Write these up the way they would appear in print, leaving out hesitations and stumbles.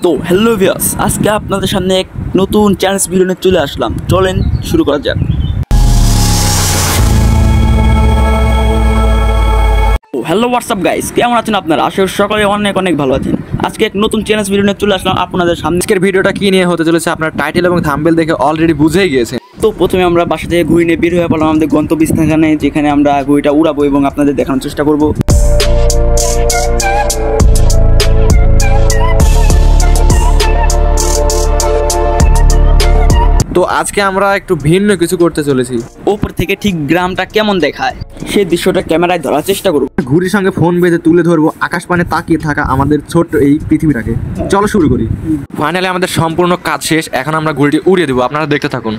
তো hello viewers, আজকে আপনাদের সামনে এক নতুন চ্যালেঞ্জ ভিডিও নিয়ে চলে আসলাম। চলেন শুরু করা যাক। হ্যালো হোয়াটসঅ্যাপ গাইস, কেমন আছেন আপনারা? আশা করি সকলে অনেক অনেক ভালো আছেন। আজকে এক নতুন চ্যালেঞ্জ ভিডিও নিয়ে চলে আসলাম আপনাদের সামনে। আজকের ভিডিওটা কি নিয়ে হতে চলেছে আপনার টাইটেল এবং থাম্বনেল দেখে অলরেডি বুঝেই গিয়েছেন। তো প্রথমে আমরা বাসা থেকে ঘুরে নিয়ে বের হয়ে পড়লাম আমাদের গন্তব্যস্থানে, যেখানে আমরা ঘুড়িটা উড়াবো এবং আপনাদের দেখানোর চেষ্টা করব। তো আজকে আমরা একটু ভিন্ন কিছু করতে চলেছি। উপর থেকে ঠিক গ্রামটা কেমন দেখায় সেই দৃশ্যটা ক্যামেরায় ধরার চেষ্টা করব। ঘুড়ির সঙ্গে ফোন বেঁধে তুলে ধরবো আকাশপানে তাকিয়ে থাকা আমাদের ছোট্ট এই পৃথিবীটাকে। চলো শুরু করি। ফাইনালি আমাদের সম্পূর্ণ কাজ শেষ, এখন আমরা ঘুড়িটি উড়িয়ে দেবো, আপনারা দেখতে থাকুন।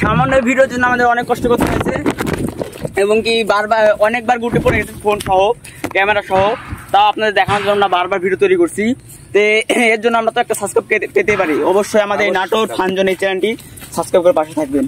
সামান্য ভিডিওর জন্য আমাদের অনেক কষ্ট করতে হয়েছে এবং কি বারবার অনেকবার গুটে পড়ে গেছে, ফোন সহ ক্যামেরা সহ। তাও আপনাদের দেখানোর জন্য আমরা বারবার ভিডিও তৈরি করছি। তো এর জন্য আমরা তো একটা সাবস্ক্রাইব পেতে পারি। অবশ্যই আমাদের এই নাটোর ফান জোন এই চ্যানেলটি সাবস্ক্রাইব করে পাশে থাকবেন।